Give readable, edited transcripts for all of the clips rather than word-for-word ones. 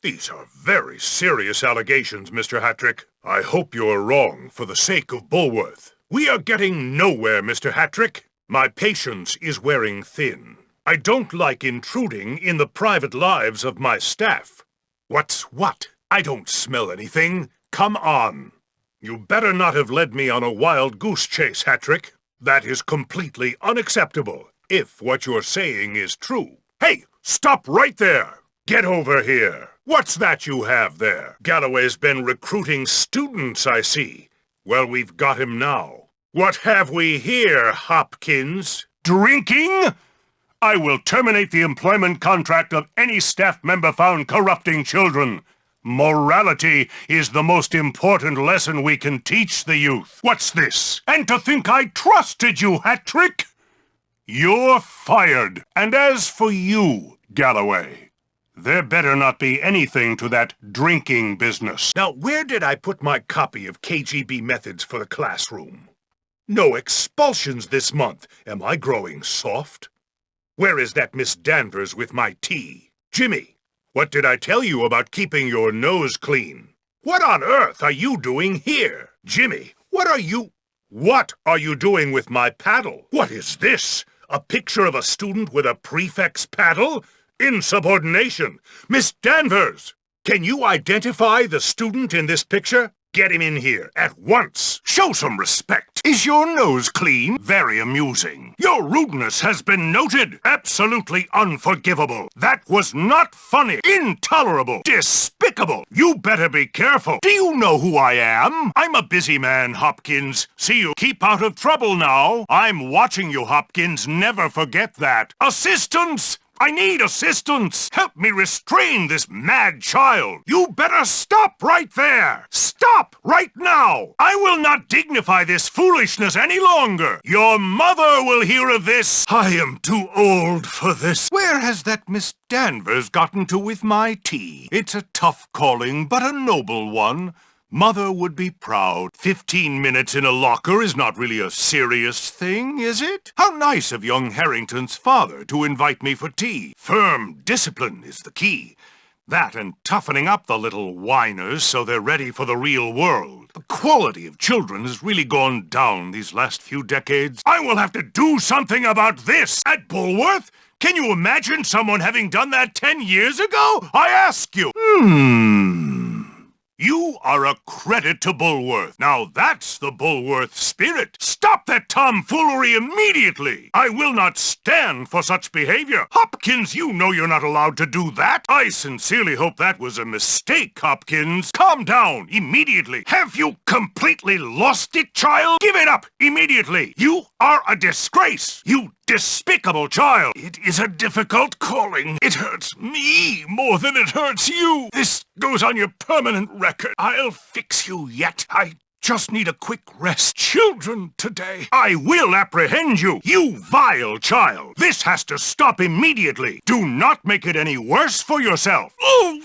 These are very serious allegations, Mr. Hattrick. I hope you're wrong for the sake of Bulworth. We are getting nowhere, Mr. Hattrick. My patience is wearing thin. I don't like intruding in the private lives of my staff. What's what? I don't smell anything. Come on. You better not have led me on a wild goose chase, Hattrick. That is completely unacceptable, if what you're saying is true. Hey, stop right there! Get over here! What's that you have there? Galloway's been recruiting students, I see. Well, we've got him now. What have we here, Hopkins? Drinking? I will terminate the employment contract of any staff member found corrupting children. Morality is the most important lesson we can teach the youth. What's this? And to think I trusted you, Hattrick! You're fired. And as for you, Galloway, there better not be anything to that drinking business. Now, where did I put my copy of KGB Methods for the classroom? No expulsions this month. Am I growing soft? Where is that Miss Danvers with my tea? Jimmy, what did I tell you about keeping your nose clean? What on earth are you doing here? Jimmy, what are you doing with my paddle? What is this? A picture of a student with a prefect's paddle? Insubordination! Miss Danvers! Can you identify the student in this picture? Get him in here, at once! Show some respect! Is your nose clean? Very amusing. Your rudeness has been noted! Absolutely unforgivable! That was not funny! Intolerable! Despicable! You better be careful! Do you know who I am? I'm a busy man, Hopkins. See you. Keep out of trouble now. I'm watching you, Hopkins. Never forget that. Assistance! I need assistance! Help me restrain this mad child! You better stop right there! Stop right now! I will not dignify this foolishness any longer! Your mother will hear of this! I am too old for this! Where has that Miss Danvers gotten to with my tea? It's a tough calling, but a noble one. Mother would be proud. 15 minutes in a locker is not really a serious thing, is it? How nice of young Harrington's father to invite me for tea. Firm discipline is the key. That and toughening up the little whiners so they're ready for the real world. The quality of children has really gone down these last few decades. I will have to do something about this at Bulworth. Can you imagine someone having done that 10 years ago? I ask you. You are a credit to Bulworth. Now that's the Bulworth spirit. Stop that tomfoolery immediately. I will not stand for such behavior. Hopkins, you know you're not allowed to do that. I sincerely hope that was a mistake, Hopkins. Calm down immediately. Have you completely lost it, child? Give it up immediately. You are a disgrace. You despicable child! It is a difficult calling. It hurts me more than it hurts you. This goes on your permanent record. I'll fix you yet. I just need a quick rest. Children today. I will apprehend you, you vile child. This has to stop immediately. Do not make it any worse for yourself. Oh,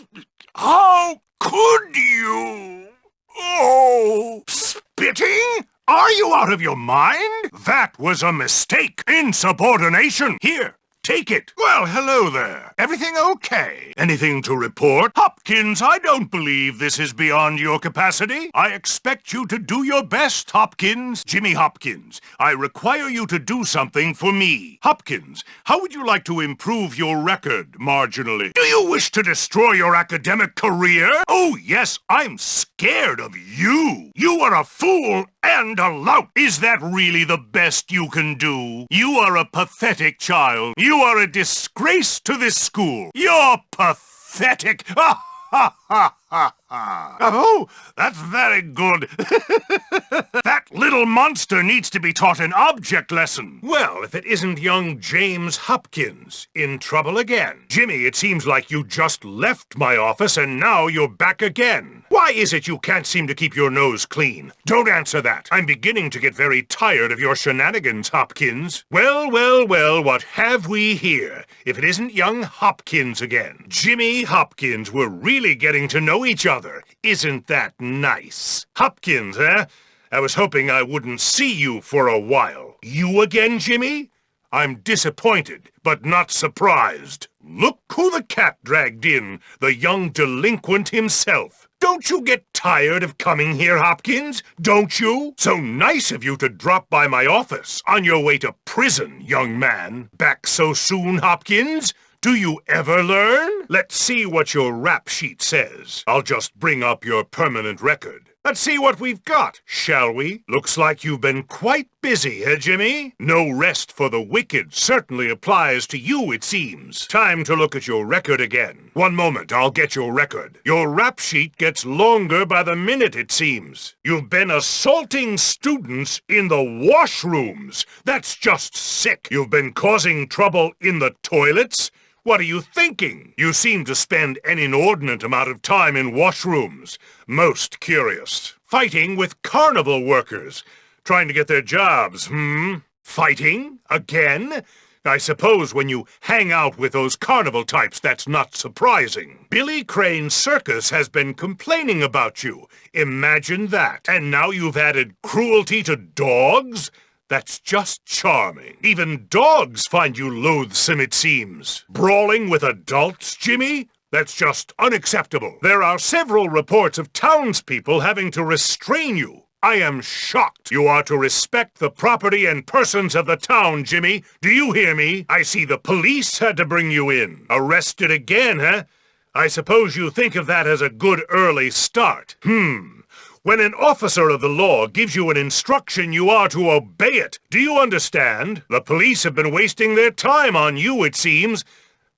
how could you? Oh, spitting? Are you out of your mind? That was a mistake. Insubordination. Here, take it. Well, hello there. Everything okay? Anything to report? Hopkins, I don't believe this is beyond your capacity. I expect you to do your best, Hopkins. Jimmy Hopkins, I require you to do something for me. Hopkins, how would you like to improve your record marginally? Do you wish to destroy your academic career? Oh, yes, I'm scared of you. You are a fool and a lout. Is that really the best you can do? You are a pathetic child. You are a disgrace to this school. You're pathetic. Ha ha ha ha ha. Oh, that's very good. That little monster needs to be taught an object lesson. Well, if it isn't young James Hopkins, in trouble again. Jimmy, it seems like you just left my office and now you're back again. Why is it you can't seem to keep your nose clean? Don't answer that. I'm beginning to get very tired of your shenanigans, Hopkins. Well, well, well, what have we here? If it isn't young Hopkins again. Jimmy Hopkins, we're really getting to know each other. Isn't that nice? Hopkins, eh? I was hoping I wouldn't see you for a while. You again, Jimmy? I'm disappointed, but not surprised. Look who the cat dragged in, the young delinquent himself. Don't you get tired of coming here, Hopkins? Don't you? So nice of you to drop by my office on your way to prison, young man. Back so soon, Hopkins? Do you ever learn? Let's see what your rap sheet says. I'll just bring up your permanent record. Let's see what we've got, shall we? Looks like you've been quite busy, Jimmy? No rest for the wicked certainly applies to you, it seems. Time to look at your record again. One moment, I'll get your record. Your rap sheet gets longer by the minute, it seems. You've been assaulting students in the washrooms. That's just sick. You've been causing trouble in the toilets. What are you thinking? You seem to spend an inordinate amount of time in washrooms. Most curious. Fighting with carnival workers. Trying to get their jobs, Fighting? Again? I suppose when you hang out with those carnival types, that's not surprising. Billy Crane's circus has been complaining about you. Imagine that. And now you've added cruelty to dogs? That's just charming. Even dogs find you loathsome, it seems. Brawling with adults, Jimmy? That's just unacceptable. There are several reports of townspeople having to restrain you. I am shocked. You are to respect the property and persons of the town, Jimmy. Do you hear me? I see the police had to bring you in. Arrested again, huh? I suppose you think of that as a good early start. When an officer of the law gives you an instruction, you are to obey it. Do you understand? The police have been wasting their time on you, it seems.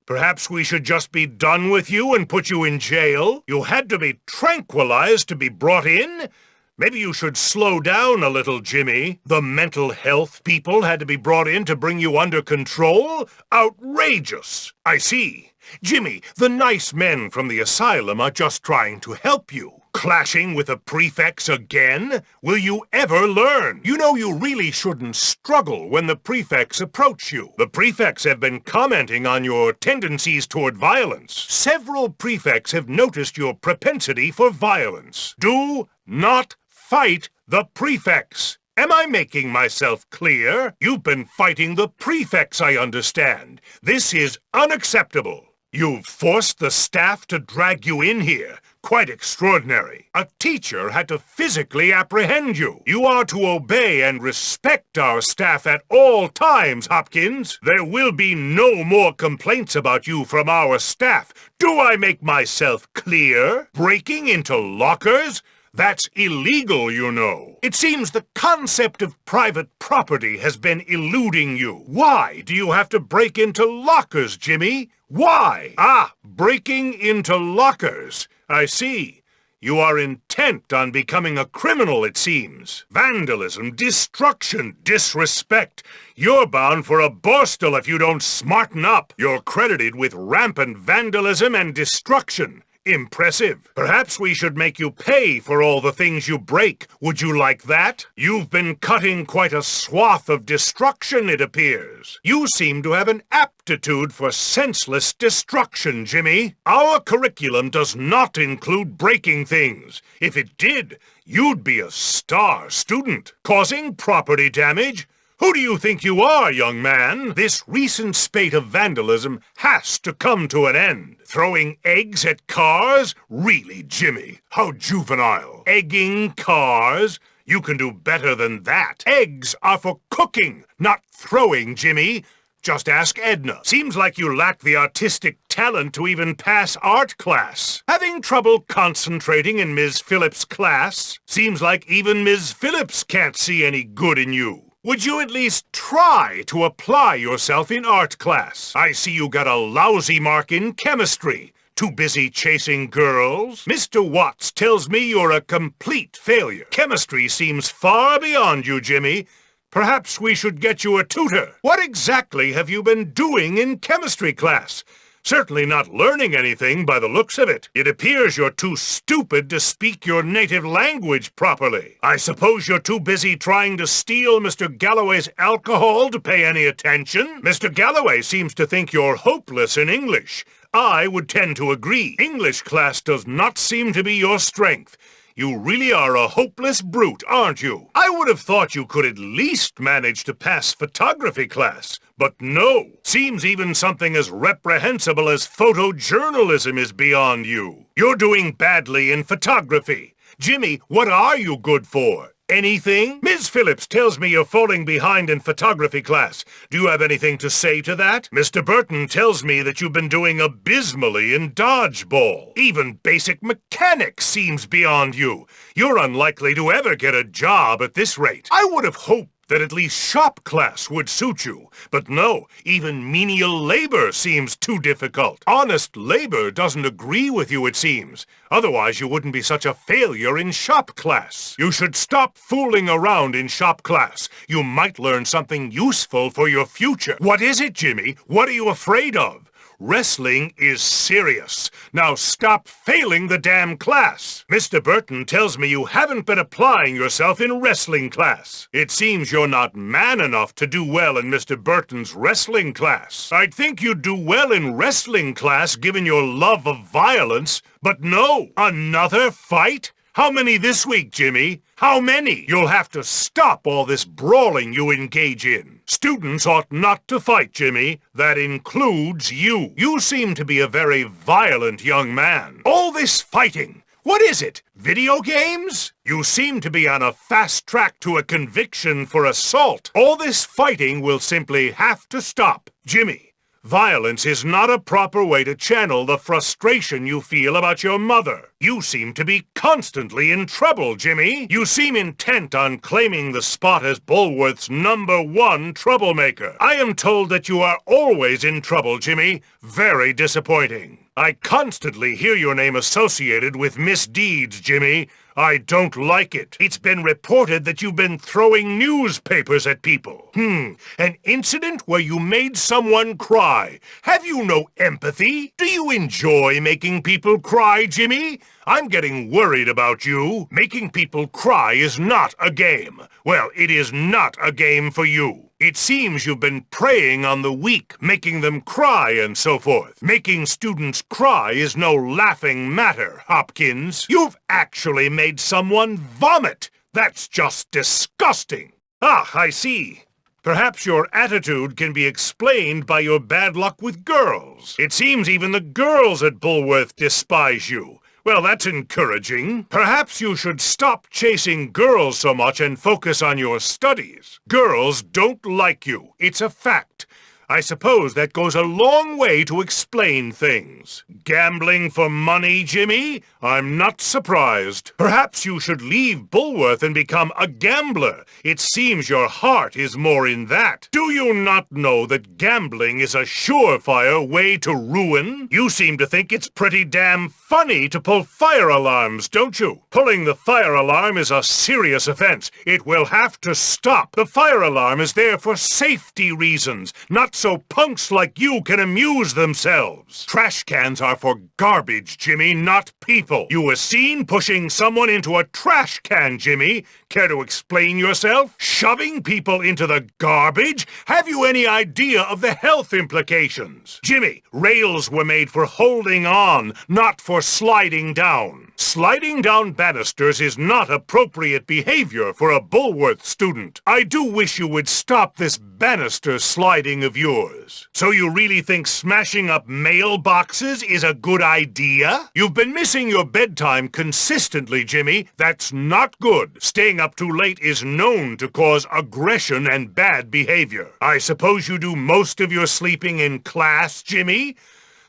Perhaps we should just be done with you and put you in jail? You had to be tranquilized to be brought in? Maybe you should slow down a little, Jimmy. The mental health people had to be brought in to bring you under control? Outrageous! I see. Jimmy, the nice men from the asylum are just trying to help you. Clashing with the prefects again? Will you ever learn? You know you really shouldn't struggle when the prefects approach you. The prefects have been commenting on your tendencies toward violence. Several prefects have noticed your propensity for violence. Do not fight the prefects. Am I making myself clear? You've been fighting the prefects, I understand. This is unacceptable. You've forced the staff to drag you in here. Quite extraordinary. A teacher had to physically apprehend you. You are to obey and respect our staff at all times, Hopkins. There will be no more complaints about you from our staff. Do I make myself clear? Breaking into lockers? That's illegal, you know. It seems the concept of private property has been eluding you. Why do you have to break into lockers, Jimmy? Why? Breaking into lockers. I see. You are intent on becoming a criminal, it seems. Vandalism, destruction, disrespect. You're bound for a borstal if you don't smarten up. You're credited with rampant vandalism and destruction. Impressive. Perhaps we should make you pay for all the things you break. Would you like that? You've been cutting quite a swath of destruction, it appears. You seem to have an aptitude for senseless destruction, Jimmy. Our curriculum does not include breaking things. If it did, you'd be a star student. Causing property damage? Who do you think you are, young man? This recent spate of vandalism has to come to an end. Throwing eggs at cars? Really, Jimmy, how juvenile. Egging cars? You can do better than that. Eggs are for cooking, not throwing, Jimmy. Just ask Edna. Seems like you lack the artistic talent to even pass art class. Having trouble concentrating in Ms. Phillips' class? Seems like even Ms. Phillips can't see any good in you. Would you at least try to apply yourself in art class? I see you got a lousy mark in chemistry. Too busy chasing girls? Mr. Watts tells me you're a complete failure. Chemistry seems far beyond you, Jimmy. Perhaps we should get you a tutor. What exactly have you been doing in chemistry class? Certainly not learning anything by the looks of it. It appears you're too stupid to speak your native language properly. I suppose you're too busy trying to steal Mr. Galloway's alcohol to pay any attention? Mr. Galloway seems to think you're hopeless in English. I would tend to agree. English class does not seem to be your strength. you really are a hopeless brute, aren't you? I would have thought you could at least manage to pass photography class. But no, seems even something as reprehensible as photojournalism is beyond you. You're doing badly in photography. Jimmy, what are you good for? Anything? Ms. Phillips tells me you're falling behind in photography class. Do you have anything to say to that? Mr. Burton tells me that you've been doing abysmally in dodgeball. Even basic mechanics seems beyond you. You're unlikely to ever get a job at this rate. I would have hoped that at least shop class would suit you. But no, even menial labor seems too difficult. Honest labor doesn't agree with you, it seems. Otherwise, you wouldn't be such a failure in shop class. You should stop fooling around in shop class. You might learn something useful for your future. What is it, Jimmy? What are you afraid of? Wrestling is serious. Now stop failing the damn class. Mr. Burton tells me you haven't been applying yourself in wrestling class. It seems you're not man enough to do well in Mr. Burton's wrestling class. I'd think you'd do well in wrestling class given your love of violence, but no. Another fight? How many this week, Jimmy? How many? You'll have to stop all this brawling you engage in. Students ought not to fight, Jimmy. That includes you. You seem to be a very violent young man. All this fighting. What is it? Video games? You seem to be on a fast track to a conviction for assault. All this fighting will simply have to stop. Jimmy, violence is not a proper way to channel the frustration you feel about your mother. You seem to be constantly in trouble, Jimmy. You seem intent on claiming the spot as Bulworth's #1 troublemaker. I am told that you are always in trouble, Jimmy. Very disappointing. I constantly hear your name associated with misdeeds, Jimmy. I don't like it. It's been reported that you've been throwing newspapers at people. An incident where you made someone cry. Have you no empathy? Do you enjoy making people cry, Jimmy? I'm getting worried about you. Making people cry is not a game. Well, it is not a game for you. It seems you've been preying on the weak, making them cry and so forth. Making students cry is no laughing matter, Hopkins. You've actually made someone vomit. That's just disgusting. Ah, I see. Perhaps your attitude can be explained by your bad luck with girls. It seems even the girls at Bulworth despise you. Well, that's encouraging. Perhaps you should stop chasing girls so much and focus on your studies. Girls don't like you. It's a fact. I suppose that goes a long way to explain things. Gambling for money, Jimmy? I'm not surprised. Perhaps you should leave Bulworth and become a gambler. It seems your heart is more in that. Do you not know that gambling is a surefire way to ruin? You seem to think it's pretty damn funny to pull fire alarms, don't you? Pulling the fire alarm is a serious offense. It will have to stop. The fire alarm is there for safety reasons, not so punks like you can amuse themselves. Trash cans are for garbage, Jimmy, not people. You were seen pushing someone into a trash can, Jimmy. Care to explain yourself? Shoving people into the garbage? Have you any idea of the health implications? Jimmy, rails were made for holding on, not for sliding down. Sliding down banisters is not appropriate behavior for a Bulworth student. I do wish you would stop this banister sliding of yours. So you really think smashing up mailboxes is a good idea? You've been missing your bedtime consistently, Jimmy. That's not good. Staying up too late is known to cause aggression and bad behavior. I suppose you do most of your sleeping in class, Jimmy?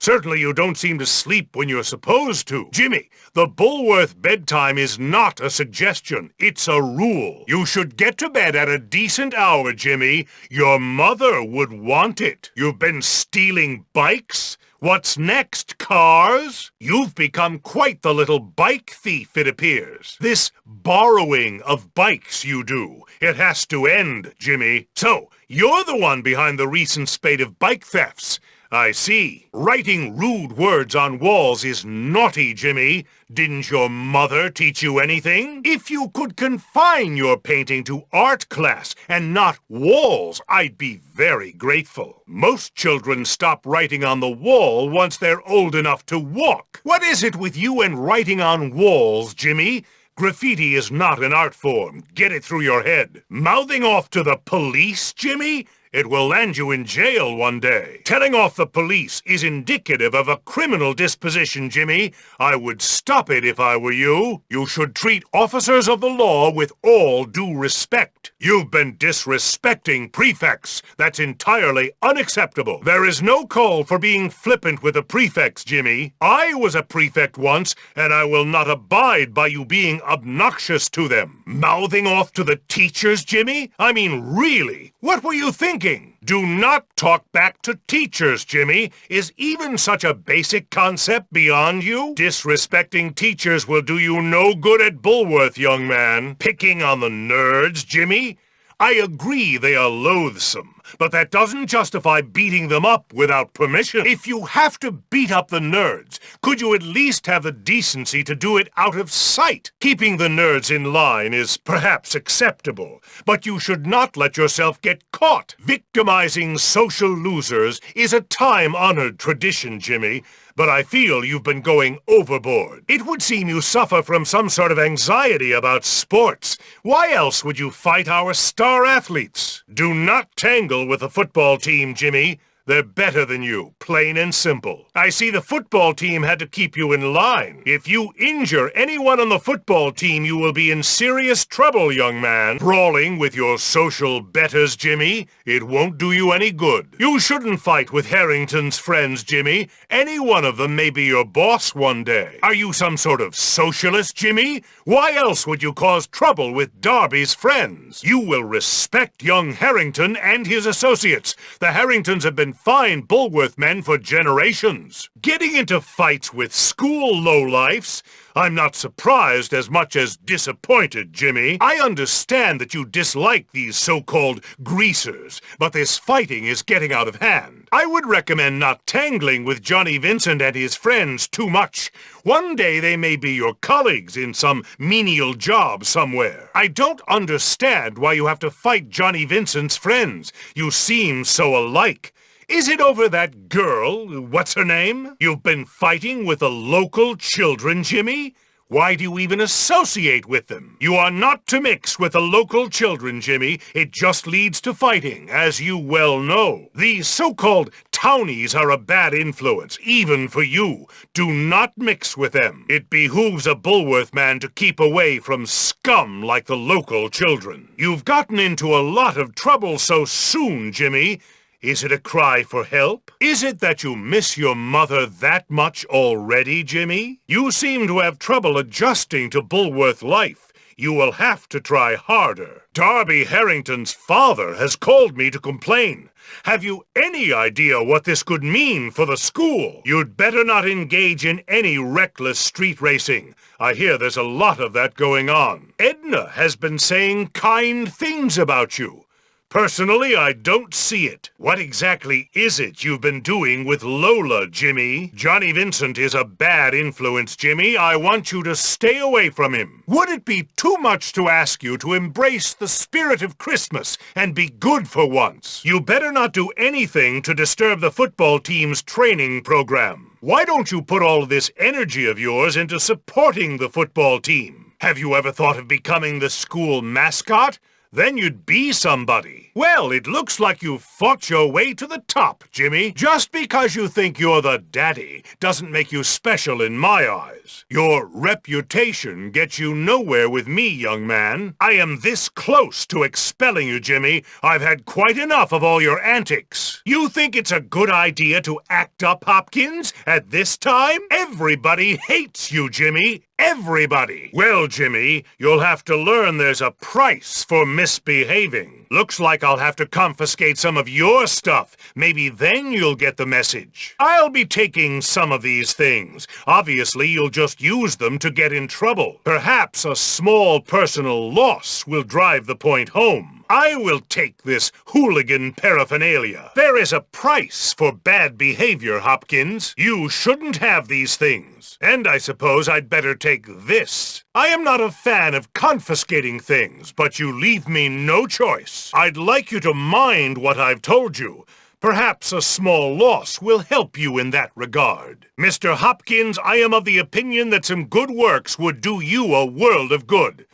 Certainly you don't seem to sleep when you're supposed to. Jimmy, the Bulworth bedtime is not a suggestion. It's a rule. You should get to bed at a decent hour, Jimmy. Your mother would want it. You've been stealing bikes? What's next, cars? You've become quite the little bike thief, it appears. This borrowing of bikes you do. It has to end, Jimmy. So, you're the one behind the recent spate of bike thefts. I see. Writing rude words on walls is naughty, Jimmy. Didn't your mother teach you anything? If you could confine your painting to art class and not walls, I'd be very grateful. Most children stop writing on the wall once they're old enough to walk. What is it with you and writing on walls, Jimmy? Graffiti is not an art form. Get it through your head. Mouthing off to the police, Jimmy? It will land you in jail one day. Telling off the police is indicative of a criminal disposition, Jimmy. I would stop it if I were you. You should treat officers of the law with all due respect. You've been disrespecting prefects. That's entirely unacceptable. There is no call for being flippant with the prefects, Jimmy. I was a prefect once, and I will not abide by you being obnoxious to them. Mouthing off to the teachers, Jimmy? I mean, really? What were you thinking? Do not talk back to teachers, Jimmy. Is even such a basic concept beyond you? Disrespecting teachers will do you no good at Bulworth, young man. Picking on the nerds, Jimmy? I agree they are loathsome, but that doesn't justify beating them up without permission. If you have to beat up the nerds, could you at least have the decency to do it out of sight? Keeping the nerds in line is perhaps acceptable, but you should not let yourself get caught. Victimizing social losers is a time-honored tradition, Jimmy, but I feel you've been going overboard. It would seem you suffer from some sort of anxiety about sports. Why else would you fight our star athletes? Do not tangle with the football team, Jimmy. They're better than you, plain and simple. I see the football team had to keep you in line. If you injure anyone on the football team, you will be in serious trouble, young man. Brawling with your social betters, Jimmy, it won't do you any good. You shouldn't fight with Harrington's friends, Jimmy. Any one of them may be your boss one day. Are you some sort of socialist, Jimmy? Why else would you cause trouble with Darby's friends? You will respect young Harrington and his associates. The Harringtons have been fine Bulworth men for generations. Getting into fights with school lowlifes? I'm not surprised as much as disappointed, Jimmy. I understand that you dislike these so-called greasers, but this fighting is getting out of hand. I would recommend not tangling with Johnny Vincent and his friends too much. One day they may be your colleagues in some menial job somewhere. I don't understand why you have to fight Johnny Vincent's friends. You seem so alike. Is it over that girl? What's her name? You've been fighting with the local children, Jimmy? Why do you even associate with them? You are not to mix with the local children, Jimmy. It just leads to fighting, as you well know. These so-called townies are a bad influence, even for you. Do not mix with them. It behooves a Bulworth man to keep away from scum like the local children. You've gotten into a lot of trouble so soon, Jimmy. Is it a cry for help? Is it that you miss your mother that much already, Jimmy? You seem to have trouble adjusting to Bulworth life. You will have to try harder. Darby Harrington's father has called me to complain. Have you any idea what this could mean for the school? You'd better not engage in any reckless street racing. I hear there's a lot of that going on. Edna has been saying kind things about you. Personally, I don't see it. What exactly is it you've been doing with Lola, Jimmy? Johnny Vincent is a bad influence, Jimmy. I want you to stay away from him. Would it be too much to ask you to embrace the spirit of Christmas and be good for once? You better not do anything to disturb the football team's training program. Why don't you put all this energy of yours into supporting the football team? Have you ever thought of becoming the school mascot? Then you'd be somebody. Well, it looks like you've fought your way to the top, Jimmy. Just because you think you're the daddy doesn't make you special in my eyes. Your reputation gets you nowhere with me, young man. I am this close to expelling you, Jimmy. I've had quite enough of all your antics. You think it's a good idea to act up, Hopkins? At this time? Everybody hates you, Jimmy. Everybody! Well, Jimmy, you'll have to learn there's a price for misbehaving. Looks like I'll have to confiscate some of your stuff. Maybe then you'll get the message. I'll be taking some of these things. Obviously, you'll just use them to get in trouble. Perhaps a small personal loss will drive the point home. I will take this hooligan paraphernalia. There is a price for bad behavior, Hopkins. You shouldn't have these things. And I suppose I'd better take this. I am not a fan of confiscating things, but you leave me no choice. I'd like you to mind what I've told you. Perhaps a small loss will help you in that regard. Mr. Hopkins, I am of the opinion that some good works would do you a world of good.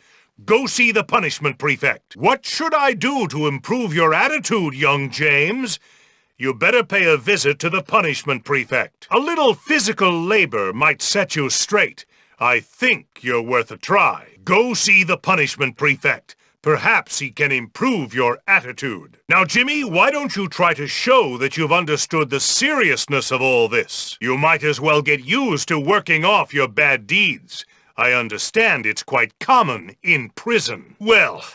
Go see the punishment prefect. What should I do to improve your attitude, young James? You better pay a visit to the punishment prefect. A little physical labor might set you straight. I think you're worth a try. Go see the punishment prefect. Perhaps he can improve your attitude. Now, Jimmy, why don't you try to show that you've understood the seriousness of all this? You might as well get used to working off your bad deeds. I understand it's quite common in prison. Well,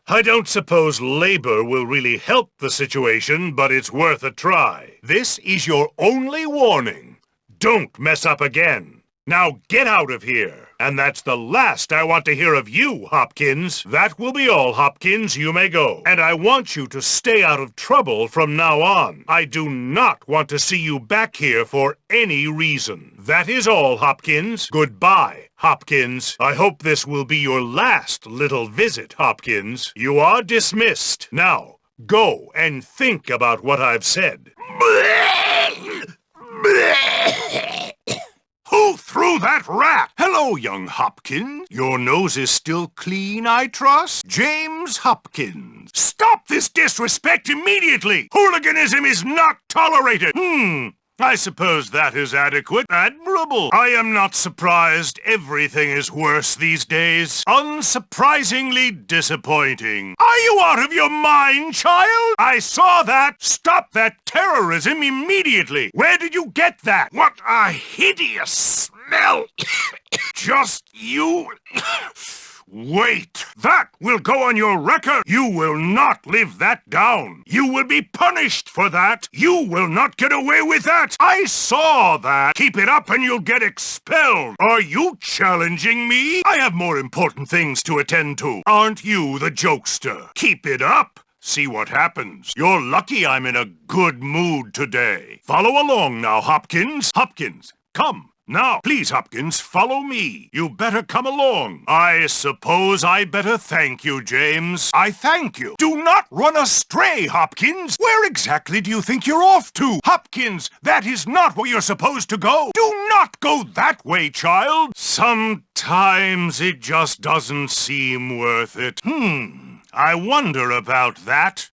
I don't suppose labor will really help the situation, but it's worth a try. This is your only warning. Don't mess up again. Now get out of here. And that's the last I want to hear of you, Hopkins. That will be all, Hopkins. You may go. And I want you to stay out of trouble from now on. I do not want to see you back here for any reason. That is all, Hopkins. Goodbye, Hopkins. I hope this will be your last little visit, Hopkins. You are dismissed. Now, go and think about what I've said. Who threw that rat? Hello, young Hopkins. Your nose is still clean, I trust? James Hopkins. Stop this disrespect immediately! Hooliganism is not tolerated! I suppose that is adequate. Admirable. I am not surprised. Everything is worse these days. Unsurprisingly disappointing. Are you out of your mind, child? I saw that. Stop that terrorism immediately. Where did you get that? What a hideous smell. Just you... Wait! That will go on your record! You will not live that down! You will be punished for that! You will not get away with that! I saw that! Keep it up and you'll get expelled! Are you challenging me? I have more important things to attend to. Aren't you the jokester? Keep it up! See what happens. You're lucky I'm in a good mood today. Follow along now, Hopkins. Hopkins, come. Now, please, Hopkins, follow me. You better come along. I suppose I better thank you, James. I thank you. Do not run astray, Hopkins. Where exactly do you think you're off to? Hopkins, that is not where you're supposed to go. Do not go that way, child. Sometimes it just doesn't seem worth it. I wonder about that.